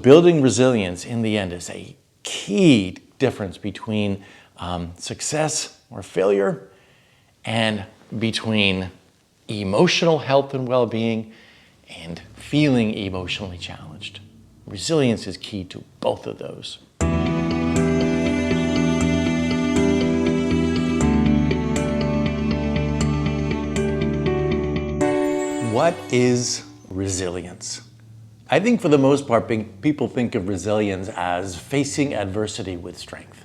Building resilience in the end is a key difference between success or failure and between emotional health and well-being and feeling emotionally challenged. Resilience is key to both of those. What is resilience? I think for the most part, people think of resilience as facing adversity with strength.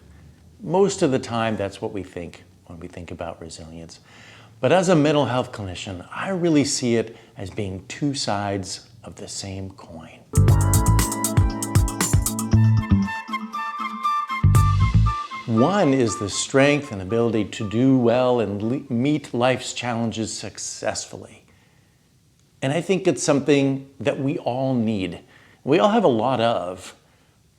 Most of the time, that's what we think when we think about resilience. But as a mental health clinician, I really see it as being two sides of the same coin. One is the strength and ability to do well and meet life's challenges successfully. And I think it's something that we all need. We all have a lot of,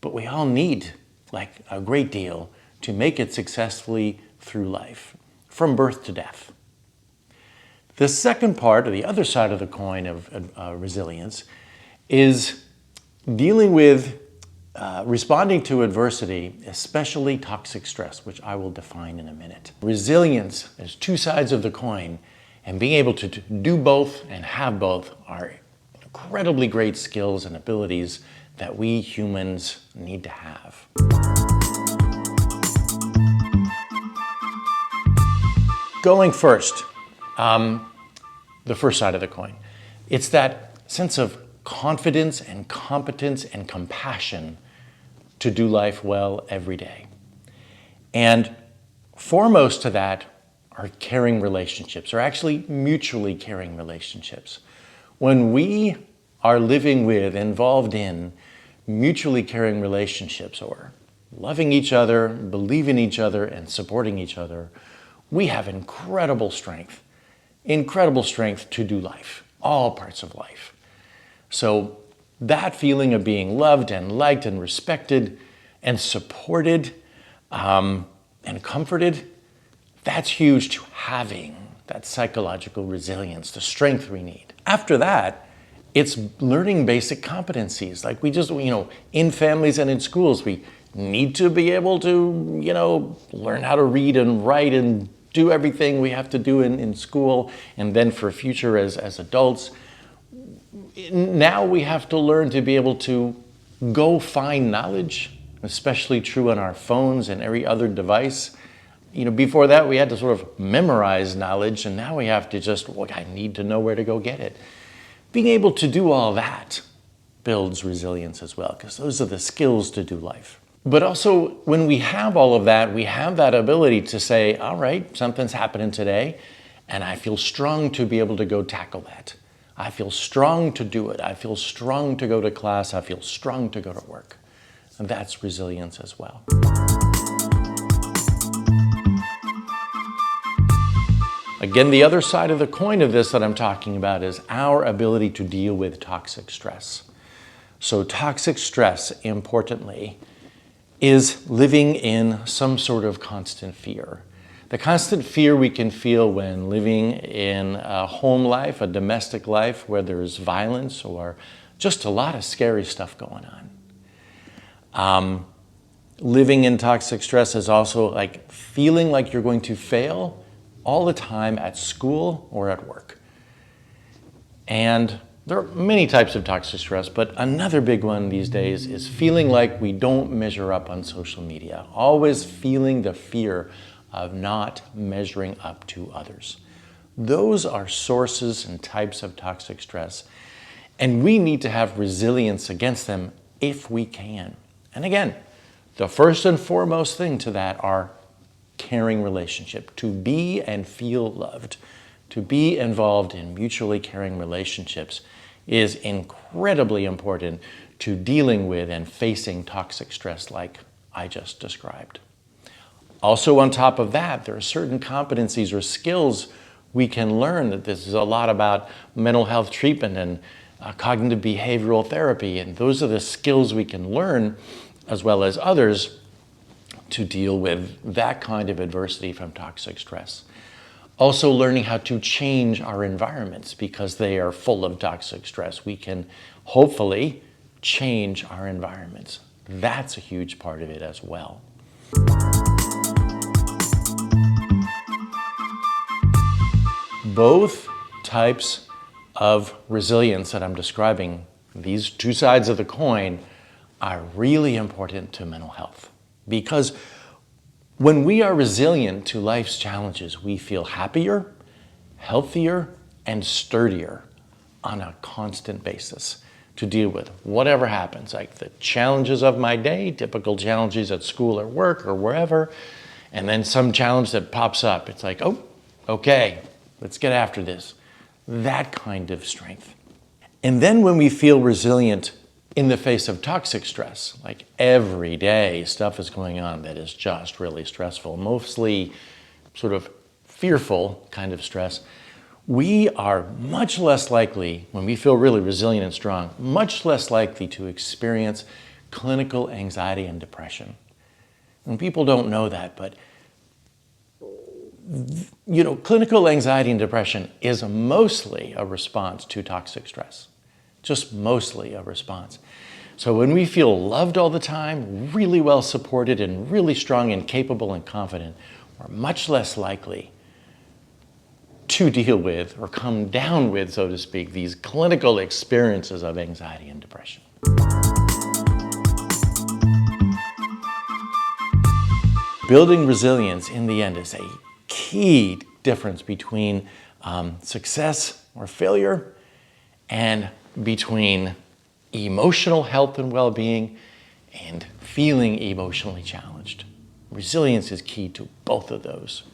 but we all need like a great deal to make it successfully through life, from birth to death. The second part, or the other side of the coin of resilience, is dealing with responding to adversity, especially toxic stress, which I will define in a minute. Resilience is two sides of the coin, and being able to do both and have both are incredibly great skills and abilities that we humans need to have. Going first, the first side of the coin. It's that sense of confidence and competence and compassion to do life well every day. And foremost to that are caring relationships, or actually mutually caring relationships. When we are living with, involved in mutually caring relationships, or loving each other, believing each other, and supporting each other, we have incredible strength to do life, all parts of life. So that feeling of being loved and liked and respected and supported and comforted, that's huge to having that psychological resilience, the strength we need. After that, it's learning basic competencies. Like we just, in families and in schools, we need to be able to, learn how to read and write and do everything we have to do in school. And then for future as adults, now we have to learn to be able to go find knowledge, especially true on our phones and every other device. Before that, we had to sort of memorize knowledge, and now we have to just, I need to know where to go get it. Being able to do all that builds resilience as well, because those are the skills to do life. But also, when we have all of that, we have that ability to say, all right, something's happening today, and I feel strong to be able to go tackle that. I feel strong to do it. I feel strong to go to class. I feel strong to go to work. And that's resilience as well. Again, the other side of the coin of this that I'm talking about is our ability to deal with toxic stress. So toxic stress, importantly, is living in some sort of constant fear. The constant fear we can feel when living in a home life, a domestic life where there's violence or just a lot of scary stuff going on. Living in toxic stress is also like feeling like you're going to fail all the time at school or at work. And there are many types of toxic stress, but another big one these days is feeling like we don't measure up on social media, always feeling the fear of not measuring up to others. Those are sources and types of toxic stress, and we need to have resilience against them if we can. And again, the first and foremost thing to that are caring relationship, to be and feel loved, to be involved in mutually caring relationships is incredibly important to dealing with and facing toxic stress like I just described. Also on top of that, there are certain competencies or skills we can learn. That this is a lot about mental health treatment and cognitive behavioral therapy, and those are the skills we can learn as well as others to deal with that kind of adversity from toxic stress. Also learning how to change our environments because they are full of toxic stress. We can hopefully change our environments. That's a huge part of it as well. Both types of resilience that I'm describing, these two sides of the coin, are really important to mental health. Because when we are resilient to life's challenges, we feel happier, healthier, and sturdier on a constant basis to deal with whatever happens, like the challenges of my day, typical challenges at school or work or wherever, and then some challenge that pops up. It's like, oh, okay, let's get after this. That kind of strength. And then when we feel resilient in the face of toxic stress, like every day stuff is going on that is just really stressful, mostly sort of fearful kind of stress, we are much less likely, when we feel really resilient and strong, much less likely to experience clinical anxiety and depression. And people don't know that, but clinical anxiety and depression is mostly a response to toxic stress. Just mostly a response. So when we feel loved all the time, really well supported and really strong and capable and confident, we're much less likely to deal with or come down with, so to speak, these clinical experiences of anxiety and depression. Building resilience in the end is a key difference between success or failure and between emotional health and well-being and feeling emotionally challenged. Resilience is key to both of those.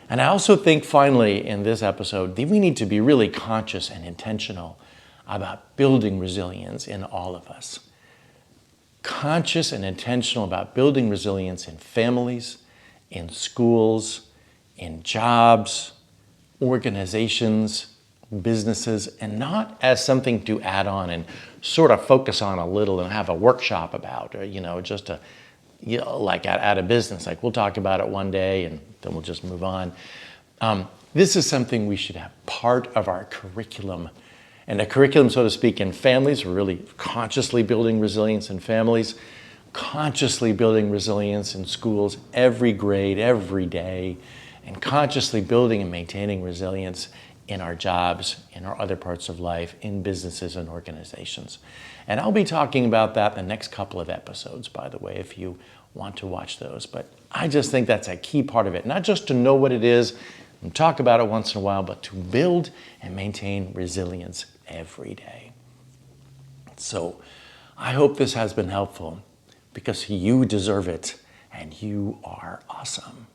And I also think finally in this episode that we need to be really conscious and intentional about building resilience in all of us. Conscious and intentional about building resilience in families, in schools, in jobs, organizations, businesses, and not as something to add on and sort of focus on a little and have a workshop about, or, just to, like at a business, like we'll talk about it one day and then we'll just move on. This is something we should have part of our curriculum. And a curriculum, so to speak, in families, we're really consciously building resilience in families, consciously building resilience in schools, every grade, every day, and consciously building and maintaining resilience in our jobs, in our other parts of life, in businesses and organizations. And I'll be talking about that in the next couple of episodes, by the way, if you want to watch those. But I just think that's a key part of it, not just to know what it is and talk about it once in a while, but to build and maintain resilience every day. So I hope this has been helpful because you deserve it and you are awesome.